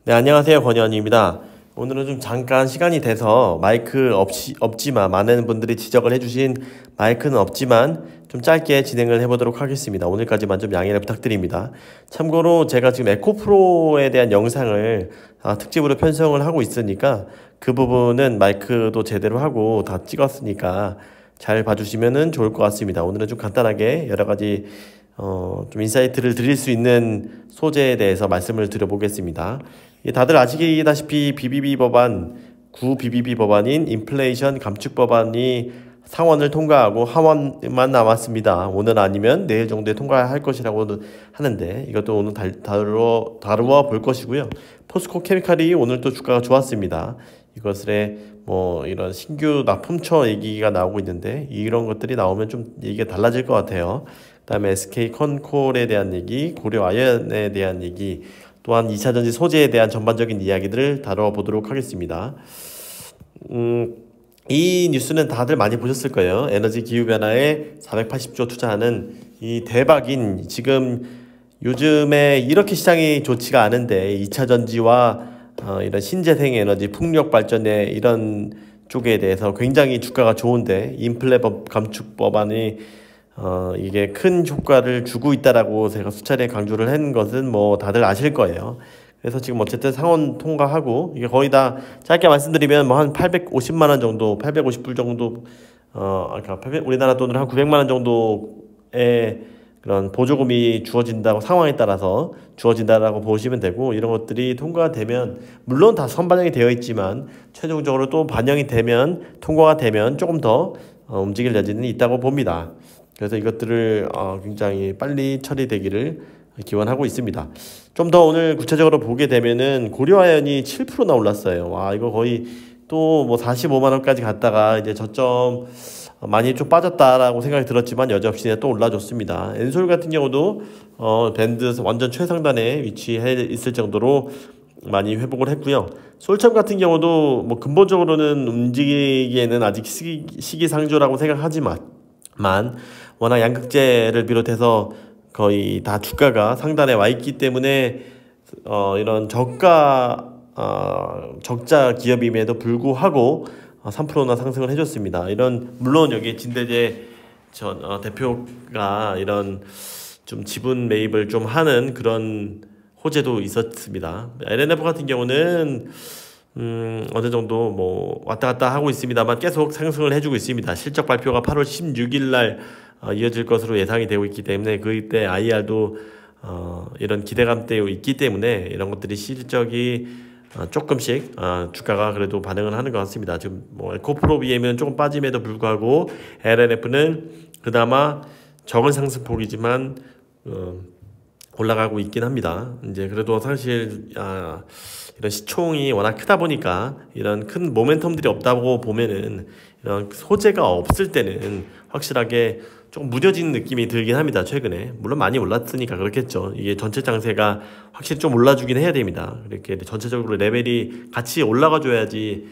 네, 안녕하세요. 권현입니다. 오늘은 좀 잠깐 시간이 돼서 마이크 없지만 많은 분들이 지적을 해주신 마이크는 없지만 좀 짧게 진행을 해보도록 하겠습니다. 오늘까지만 좀 양해를 부탁드립니다. 참고로 제가 지금 에코프로에 대한 영상을 특집으로 편성을 하고 있으니까 그 부분은 마이크도 제대로 하고 다 찍었으니까 잘 봐주시면 좋을 것 같습니다. 오늘은 좀 간단하게 여러 가지 좀 인사이트를 드릴 수 있는 소재에 대해서 말씀을 드려보겠습니다. 다들 아시다시피 BBB 법안, 구 BBB 법안인 인플레이션 감축 법안이 상원을 통과하고 하원만 남았습니다. 오늘 아니면 내일 정도에 통과할 것이라고 하는데 이것도 오늘 다루어 볼 것이고요. 포스코 케미칼이 오늘 또 주가가 좋았습니다. 이것에 이런 신규 납품처 얘기가 나오고 있는데 이런 것들이 나오면 좀 얘기가 달라질 것 같아요. 그다음에 SK 컨콜에 대한 얘기, 고려 아연에 대한 얘기, 또한 2차전지 소재에 대한 전반적인 이야기들을 다뤄보도록 하겠습니다. 이 뉴스는 다들 많이 보셨을 거예요. 에너지 기후변화에 480조 투자하는 이 대박인, 지금 요즘에 이렇게 시장이 좋지가 않은데 2차전지와 이런 신재생 에너지, 풍력 발전에 이런 쪽에 대해서 굉장히 주가가 좋은데 인플레 감축 법안이 이게 큰 효과를 주고 있다라고 제가 수차례 강조를 한 것은 다들 아실 거예요. 그래서 지금 어쨌든 상원 통과하고 이게 거의 다 짧게 말씀드리면 한 850만 원 정도, 850불 정도, 우리나라 돈으로 한 900만 원 정도의 그런 보조금이 주어진다고, 상황에 따라서 주어진다라고 보시면 되고, 이런 것들이 통과되면 물론 다 선반영이 되어 있지만 최종적으로 또 반영이 되면, 통과가 되면 조금 더 움직일 여지는 있다고 봅니다. 그래서 이것들을 굉장히 빨리 처리되기를 기원하고 있습니다. 좀 더 오늘 구체적으로 보게 되면은 고려아연이 7%나 올랐어요. 와, 이거 거의 또 45만 원까지 갔다가 이제 저점 많이 좀 빠졌다라고 생각이 들었지만 여지없이 또 올라줬습니다. 엔솔 같은 경우도 밴드 완전 최상단에 위치해 있을 정도로 많이 회복을 했고요. 솔참 같은 경우도 근본적으로는 움직이기에는 아직 시기상조라고 생각하지만 워낙 양극재를 비롯해서 거의 다 주가가 상단에 와 있기 때문에 이런 적자 기업임에도 불구하고 3%나 상승을 해줬습니다. 물론 여기 진대재 전 대표가 이런 좀 지분 매입을 좀 하는 그런 호재도 있었습니다. LNF 같은 경우는 어느 정도 왔다 갔다 하고 있습니다만 계속 상승을 해주고 있습니다. 실적 발표가 8월 16일 날 이어질 것으로 예상이 되고 있기 때문에 그때 IR도 이런 기대감대 있기 때문에 이런 것들이 실적이 조금씩 주가가 그래도 반응을 하는 것 같습니다. 지금 에코프로 BM은 조금 빠짐에도 불구하고 LNF는 그나마 적은 상승폭이지만 올라가고 있긴 합니다. 이제 그래도 사실 이런 시총이 워낙 크다 보니까 이런 큰 모멘텀들이 없다고 보면은 이런 소재가 없을 때는 확실하게 좀 무뎌진 느낌이 들긴 합니다. 최근에 물론 많이 올랐으니까 그렇겠죠. 이게 전체 장세가 확실히 좀 올라주긴 해야 됩니다. 이렇게 전체적으로 레벨이 같이 올라가 줘야지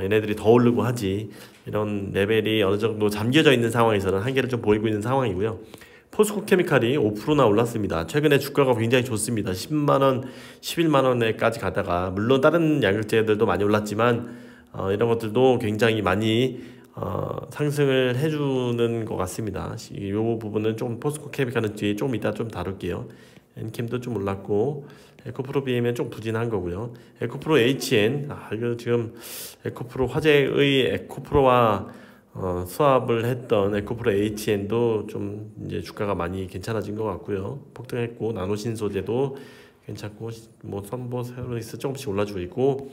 얘네들이 더 오르고 하지. 이런 레벨이 어느 정도 잠겨져 있는 상황에서는 한계를 좀 보이고 있는 상황이고요. 포스코 케미칼이 5%나 올랐습니다. 최근에 주가가 굉장히 좋습니다. 10만원, 11만원에까지 가다가 물론 다른 양극재들도 많이 올랐지만 이런 것들도 굉장히 많이 상승을 해주는 것 같습니다. 이 부분은 좀 포스코 케미칼은 뒤에 조금 이따 좀 다룰게요. 엔캠도 좀 올랐고 에코프로 BM은 좀 부진한 거고요. 에코프로 HN, 이거 지금 에코프로 화재의 에코프로와 수합을 했던 에코프로 HN도 좀 이제 주가가 많이 괜찮아진 것 같고요. 폭등했고 나노신 소재도 괜찮고 선보 세로닉스 조금씩 올라주고 있고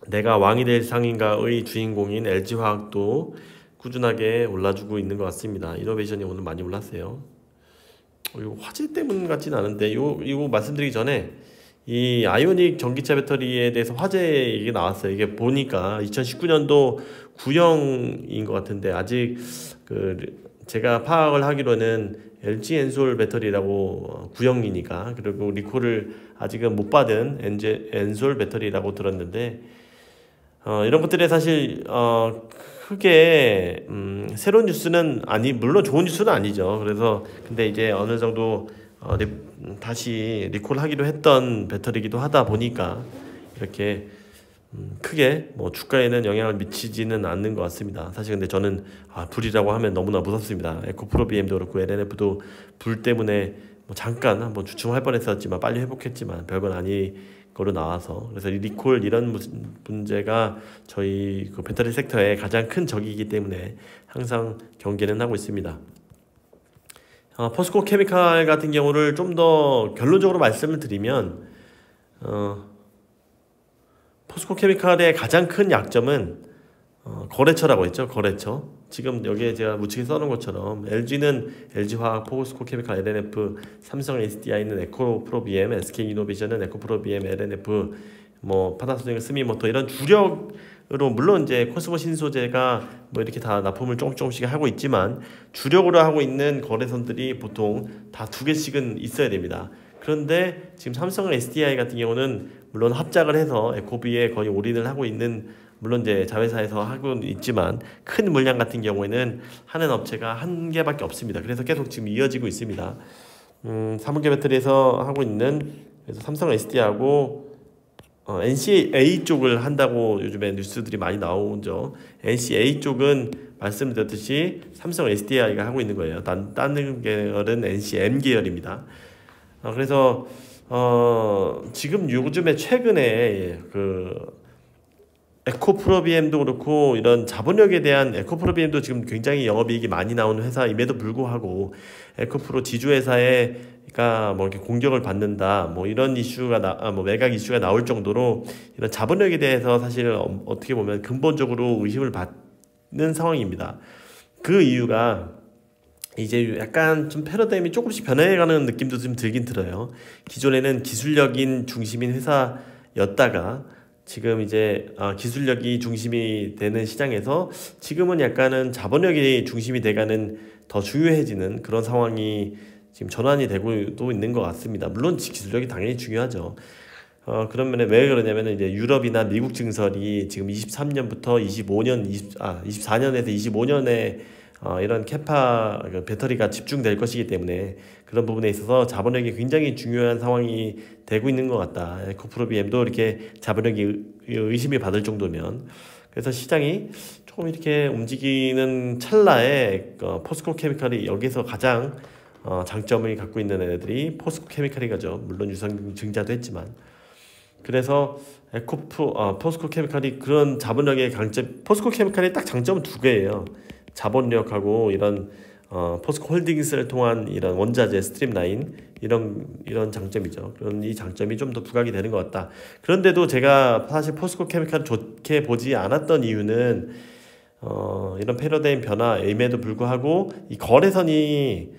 내가 왕이 될 상인가의 주인공인 LG화학도 꾸준하게 올라주고 있는 것 같습니다. 이노베이션이 오늘 많이 올랐어요. 이거 화재 때문 같지는 않은데 이거 말씀드리기 전에 이 아이오닉 전기차 배터리에 대해서 화재 얘기 나왔어요. 이게 보니까 2019년도 구형인 것 같은데 아직 제가 파악을 하기로는 LG 엔솔 배터리라고 구형이니까, 그리고 리콜을 아직은 못 받은 엔솔 배터리라고 들었는데 이런 것들이 사실 크게 새로운 뉴스는 물론 좋은 뉴스는 아니죠. 그래서 근데 이제 어느 정도 다시 리콜하기로 했던 배터리이기도 하다 보니까 이렇게 크게 뭐 주가에는 영향을 미치지는 않는 것 같습니다. 사실 근데 저는 불이라고 하면 너무나 무섭습니다. 에코프로 BM도 그렇고 LNF도 불 때문에 뭐 잠깐 한번 주춤할 뻔했었지만 빨리 회복했지만 별건 아니 거로 나와서, 그래서 이 리콜 이런 문제가 저희 그 배터리 섹터의 가장 큰 적이기 때문에 항상 경계는 하고 있습니다. 포스코 케미칼 같은 경우를 좀 더 결론적으로 말씀을 드리면 포스코 케미칼의 가장 큰 약점은 거래처라고 했죠. 거래처. 지금 여기에 제가 우측에 써놓은 것처럼 LG는 LG화학, 포스코 케미칼, LNF, 삼성 SDI는 에코프로 BM, SK이노베이션은 에코프로 BM, LNF, 뭐 파나소닉, 스미모토 이런 주력으로, 물론 이제 코스모 신소재가 뭐 이렇게 다 납품을 조금씩 하고 있지만 주력으로 하고 있는 거래선들이 보통 다 2개씩은 있어야 됩니다. 그런데 지금 삼성 SDI 같은 경우는 물론 합작을 해서 에코비에 거의 올인을 하고 있는, 물론 이제 자회사에서 하고 있지만 큰 물량 같은 경우에는 하는 업체가 1개밖에 없습니다. 그래서 계속 지금 이어지고 있습니다. 3분계 배터리에서 하고 있는, 그래서 삼성 SDI하고 NCA 쪽을 한다고 요즘에 뉴스들이 많이 나오죠. NCA 쪽은 말씀드렸듯이 삼성 SDI가 하고 있는 거예요. 다른 계열은 NCM 계열입니다. 그래서 지금 요즘에 최근에 그 에코프로비엠도 그렇고 이런 자본력에 대한, 에코프로비엠도 지금 굉장히 영업이익이 많이 나오는 회사임에도 불구하고 에코프로 지주회사가 뭐 이렇게 공격을 받는다, 뭐 이런 이슈가 뭐 매각 이슈가 나올 정도로 이런 자본력에 대해서 사실 어떻게 보면 근본적으로 의심을 받는 상황입니다. 그 이유가 이제 약간 좀 패러다임이 조금씩 변해가는 느낌도 좀 들긴 들어요. 기존에는 기술력인 중심인 회사였다가 지금 이제 기술력이 중심이 되는 시장에서 지금은 약간은 자본력이 중심이 돼가는, 더 중요해지는 그런 상황이 지금 전환이 되고도 있는 것 같습니다. 물론 기술력이 당연히 중요하죠. 그런 면에 왜 그러냐면 이제 유럽이나 미국 증설이 지금 23년부터 24년에서 25년에 이런 캐파 배터리가 집중될 것이기 때문에 그런 부분에 있어서 자본력이 굉장히 중요한 상황이 되고 있는 것 같다. 에코프로 BM도 이렇게 자본력이 의심이 받을 정도면, 그래서 시장이 조금 이렇게 움직이는 찰나에 포스코 케미칼이 여기서 가장 장점을 갖고 있는 애들이 포스코 케미칼이죠. 물론 유상 증자도 했지만. 그래서 포스코 케미칼이 그런 자본력의 강점, 포스코 케미칼이 딱 장점은 2개예요. 자본력하고 이런 포스코 홀딩스를 통한 이런 원자재 스트림라인, 이런 장점이죠. 그런 이 장점이 좀 더 부각이 되는 것 같다. 그런데도 제가 사실 포스코 케미칼을 좋게 보지 않았던 이유는 이런 패러다임 변화임에도 불구하고 이 거래선이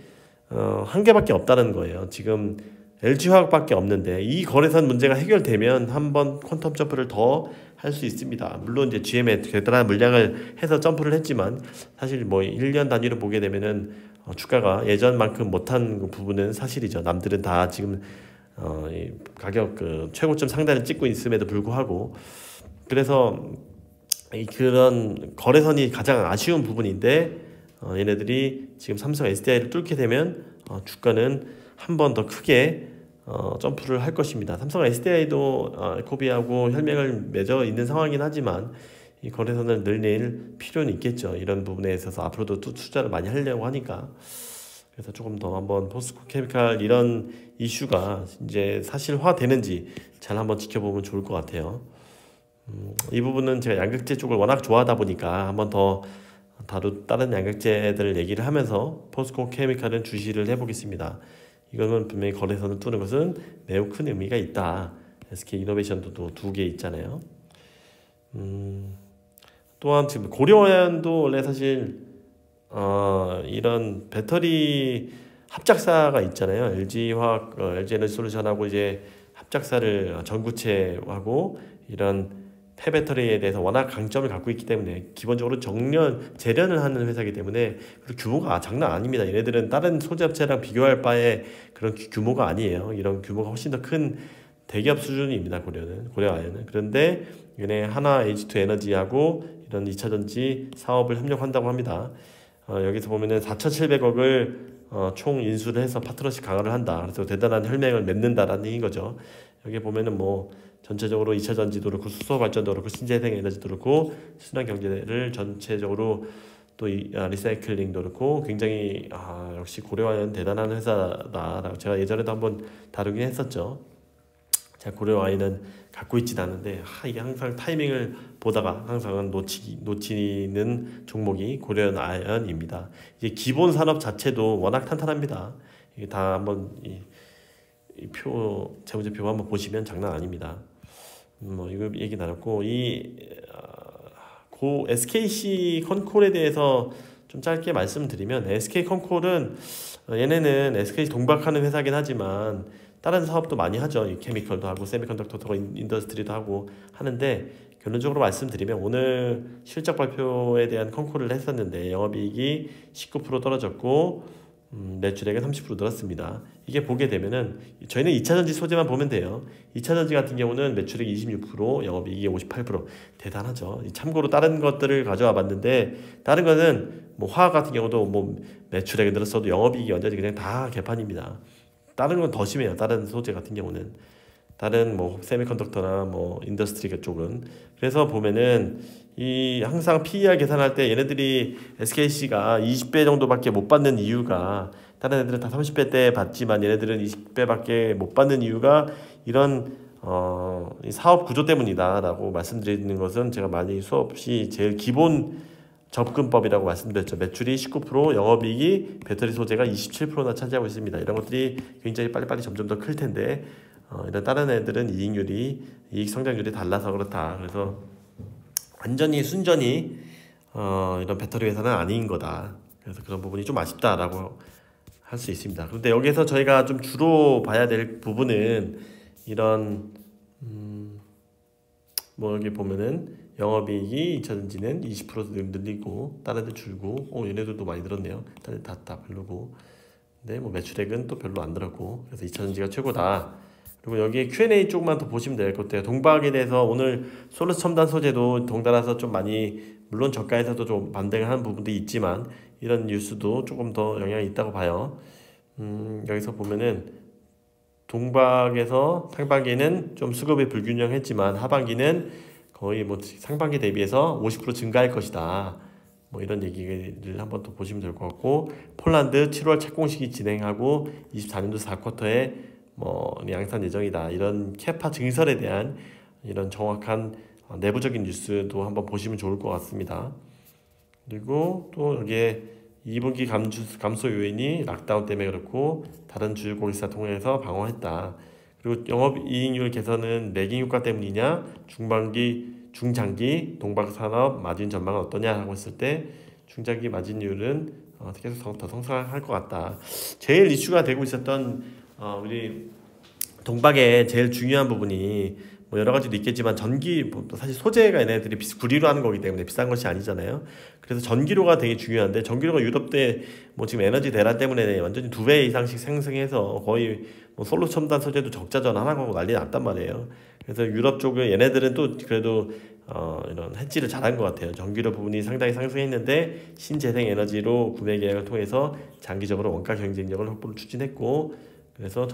1개밖에 없다는 거예요. 지금 LG화학밖에 없는데 이 거래선 문제가 해결되면 한번 퀀텀 점프를 더 할 수 있습니다. 물론 이제 GM에 대단한 물량을 해서 점프를 했지만 사실 뭐 1년 단위로 보게 되면은 주가가 예전만큼 못한 그 부분은 사실이죠. 남들은 다 지금 이 가격 그 최고점 상단을 찍고 있음에도 불구하고, 그래서 그런 거래선이 가장 아쉬운 부분인데 얘네들이 지금 삼성 SDI를 뚫게 되면 주가는 한 번 더 크게 점프를 할 것입니다. 삼성 SDI도 에코비하고 혈맹을 맺어 있는 상황이긴 하지만 이 거래선을 늘릴 필요는 있겠죠. 이런 부분에 있어서 앞으로도 또 투자를 많이 하려고 하니까. 그래서 조금 더 한번 포스코 케미칼 이런 이슈가 이제 사실화되는지 잘 한번 지켜보면 좋을 것 같아요. 이 부분은 제가 양극재 쪽을 워낙 좋아하다 보니까 한번 더 다른 양극재들 얘기를 하면서 포스코 케미칼은 주시를 해보겠습니다. 이거는 분명히 거래선을 뚫는 것은 매우 큰 의미가 있다. SK이노베이션도 또 2개 있잖아요. 또한 지금 고려원도 원래 사실 이런 배터리 합작사가 있잖아요. LG화학, LG에너지솔루션하고 이제 합작사를 전구체하고 이런 폐배터리에 대해서 워낙 강점을 갖고 있기 때문에 기본적으로 재련을 하는 회사이기 때문에 그리고 규모가 장난 아닙니다. 얘네들은 다른 소재업체랑 비교할 바에 그런 규모가 아니에요. 이런 규모가 훨씬 더 큰 대기업 수준입니다. 고려아연은. 그런데 얘네 하나 H2 에너지하고 이런 2차전지 사업을 협력한다고 합니다. 여기서 보면은 4,700억을 총 인수를 해서 파트너십 강화를 한다. 그래서 대단한 혈맹을 맺는다라는 얘기인 거죠. 여기 보면은 뭐 전체적으로 2차 전지도 그렇고 수소 발전도 그렇고 신재생 에너지도 그렇고 순환 경제를 전체적으로 또 리사이클링도 그렇고 굉장히 역시 고려아연 대단한 회사다라고 제가 예전에도 한번 다루긴 했었죠. 제가 고려아연은 갖고 있진 않은데 이게 항상 타이밍을 보다가 항상 놓치는 종목이 고려아연입니다. 이게 기본 산업 자체도 워낙 탄탄합니다. 이게 다 한번 이 재무제표 한번 보시면 장난 아닙니다. 뭐 이거 얘기 나눴고 SKC 컨콜에 대해서 좀 짧게 말씀드리면 SK 컨콜은 얘네는 SK 동박하는 회사긴 하지만 다른 사업도 많이 하죠. 이 케미컬도 하고 세미컨덕터 인더스트리도 하고 하는데 결론적으로 말씀드리면 오늘 실적 발표에 대한 컨콜을 했었는데 영업이익이 19% 떨어졌고 매출액은 30% 늘었습니다. 이게 보게 되면은 저희는 2차전지 소재만 보면 돼요. 2차전지 같은 경우는 매출액 26%, 영업이익이 58% 대단하죠. 참고로 다른 것들을 가져와 봤는데 다른 거는 뭐 화학 같은 경우도 뭐 매출액이 늘었어도 영업이익이 완전히 그냥 다 개판입니다. 다른 건 더 심해요. 다른 소재 같은 경우는 다른 뭐 세미컨덕터나 뭐 인더스트리 쪽은 그래서 보면은 이 항상 PER 계산할 때 얘네들이 SKC가 20배 정도밖에 못 받는 이유가 다른 애들은 다 30배대 받지만 얘네들은 20배밖에 못 받는 이유가 이런 이 사업 구조 때문이다라고 말씀드리는 것은 제가 많이 수없이 제일 기본 접근법이라고 말씀드렸죠. 매출이 19%, 영업이익이 배터리 소재가 27%나 차지하고 있습니다. 이런 것들이 굉장히 빨리빨리 점점 더 클 텐데 이런 다른 애들은 이익 성장률이 달라서 그렇다. 그래서 완전히 순전히 이런 배터리 회사는 아닌 거다. 그래서 그런 부분이 좀 아쉽다라고 할 수 있습니다. 그런데 여기서 저희가 좀 주로 봐야 될 부분은 이런 뭐 여기 보면은 영업이익이 2차전지는 20% 늘리고 다른 데 줄고 얘네들도 많이 늘었네요. 다른 데 다 별로고 근데 뭐 매출액은 또 별로 안 늘었고 그래서 2차전지가 최고다. 그리고 여기에 Q&A 조금만 더 보시면 될 것 같아요. 동박에 대해서 오늘 솔루스 첨단 소재도 덩달아서 좀 많이 물론 저가에서도 좀 반등을 하는 부분도 있지만 이런 뉴스도 조금 더 영향이 있다고 봐요. 여기서 보면은 동박에서 상반기는 좀 수급이 불균형했지만 하반기는 거의 뭐 상반기 대비해서 50% 증가할 것이다. 뭐 이런 얘기를 한번 더 보시면 될 것 같고 폴란드 7월 착공식이 진행하고 24년도 4쿼터에 뭐 양산 예정이다. 이런 캐파 증설에 대한 이런 정확한 내부적인 뉴스도 한번 보시면 좋을 것 같습니다. 그리고 또 여기에 2분기 감소 요인이 락다운 때문에 그렇고 다른 주요 고객사 통해서 방어했다. 그리고 영업이익률 개선은 매긴 효과 때문이냐 중장기 동박산업 마진 전망은 어떠냐 하고 했을 때 중장기 마진율은 계속 더 성장할 것 같다. 제일 이슈가 되고 있었던 우리 동박의 제일 중요한 부분이 뭐 여러 가지도 있겠지만 전기 사실 소재가 얘네들이 구리로 하는 거기 때문에 비싼 것이 아니잖아요. 그래서 전기료가 되게 중요한데 전기료가 유럽 때 뭐 지금 에너지 대란 때문에 완전히 2배 이상씩 상승해서 거의 뭐 솔로 첨단 소재도 적자 전환하고 난리 났단 말이에요. 그래서 유럽 쪽은 얘네들은 또 그래도 이런 해지를 잘한 것 같아요. 전기료 부분이 상당히 상승했는데 신재생 에너지로 구매 계약을 통해서 장기적으로 원가 경쟁력을 확보를 추진했고 그래서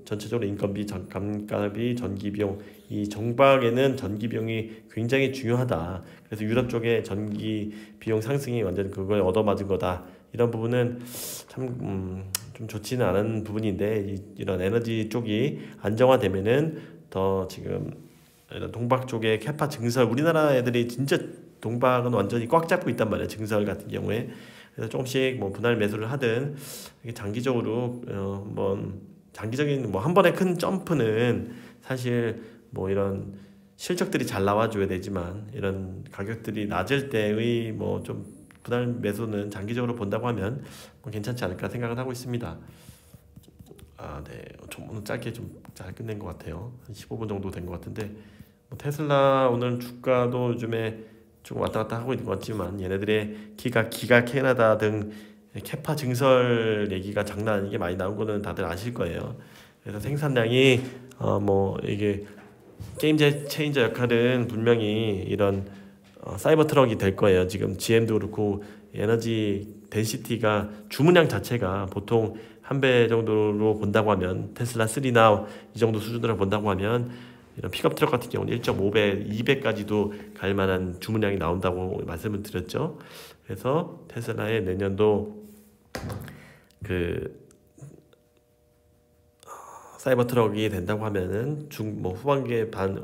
전체적으로 인건비, 감가비, 전기비용 이 정박에는 전기비용이 굉장히 중요하다. 그래서 유럽 쪽에 전기비용 상승이 완전 그거에 얻어맞은 거다. 이런 부분은 참 좀 좋지는 않은 부분인데 이런 에너지 쪽이 안정화되면은 더 지금 이런 동박 쪽에 캐파 증설 우리나라 애들이 진짜 동박은 완전히 꽉 잡고 있단 말이에요. 증설 같은 경우에. 그래서 조금씩 뭐 분할 매수를 하든 장기적으로 장기적인 뭐 한 번에 큰 점프는 사실 뭐 이런 실적들이 잘 나와줘야 되지만 이런 가격들이 낮을 때의 뭐 좀 분할 매수는 장기적으로 본다고 하면 뭐 괜찮지 않을까 생각을 하고 있습니다. 네, 좀 오늘 짧게 좀 잘 끝낸 것 같아요. 한 15분 정도 된 것 같은데 뭐 테슬라 오늘 주가도 요즘에 조금 왔다 갔다 하고 있는 것 같지만 얘네들의 기가 캐나다 등 캐파 증설 얘기가 장난 아니게 많이 나온 거는 다들 아실 거예요. 그래서 생산량이 뭐 이게 게임 체인저 역할은 분명히 이런 사이버 트럭이 될 거예요. 지금 GM도 그렇고 에너지 덴시티가 주문량 자체가 보통 한 배 정도로 본다고 하면 테슬라 3나 이 정도 수준으로 본다고 하면 이런 픽업 트럭 같은 경우는 1.5배, 2배까지도 갈 만한 주문량이 나온다고 말씀을 드렸죠. 그래서 테슬라의 내년도 그 사이버 트럭이 된다고 하면은 뭐 후반기에 반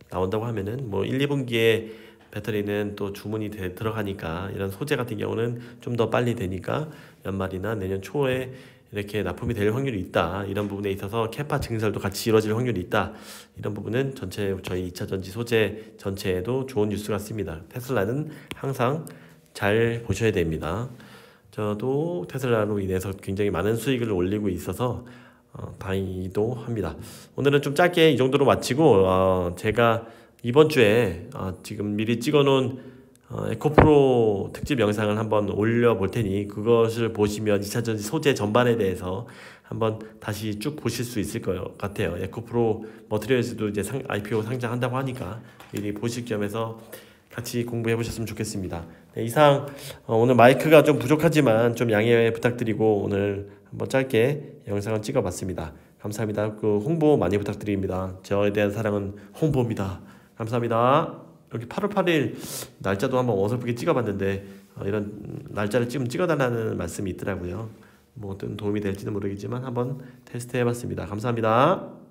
나온다고 하면은 뭐 1, 2분기에 배터리는 또 주문이 들어가니까 이런 소재 같은 경우는 좀 더 빨리 되니까 연말이나 내년 초에 이렇게 납품이 될 확률이 있다. 이런 부분에 있어서 캐파 증설도 같이 이루어질 확률이 있다. 이런 부분은 전체 저희 2차 전지 소재 전체에도 좋은 뉴스 같습니다. 테슬라는 항상 잘 보셔야 됩니다. 저도 테슬라로 인해서 굉장히 많은 수익을 올리고 있어서 다행이기도 합니다. 오늘은 좀 짧게 이 정도로 마치고 제가 이번 주에 지금 미리 찍어놓은 에코프로 특집 영상을 한번 올려볼 테니 그것을 보시면 2차전지 소재 전반에 대해서 한번 다시 쭉 보실 수 있을 것 같아요. 에코프로 머티리얼즈도 이제 IPO 상장한다고 하니까 미리 보실 겸해서 같이 공부해 보셨으면 좋겠습니다. 네, 이상 오늘 마이크가 좀 부족하지만 좀 양해 부탁드리고 오늘 한번 짧게 영상을 찍어봤습니다. 감사합니다. 그 홍보 많이 부탁드립니다. 저에 대한 사랑은 홍보입니다. 감사합니다. 여기 8월 8일 날짜도 한번 어설프게 찍어봤는데 이런 날짜를 지금 찍어달라는 말씀이 있더라고요. 뭐 어떤 도움이 될지는 모르겠지만 한번 테스트 해봤습니다. 감사합니다.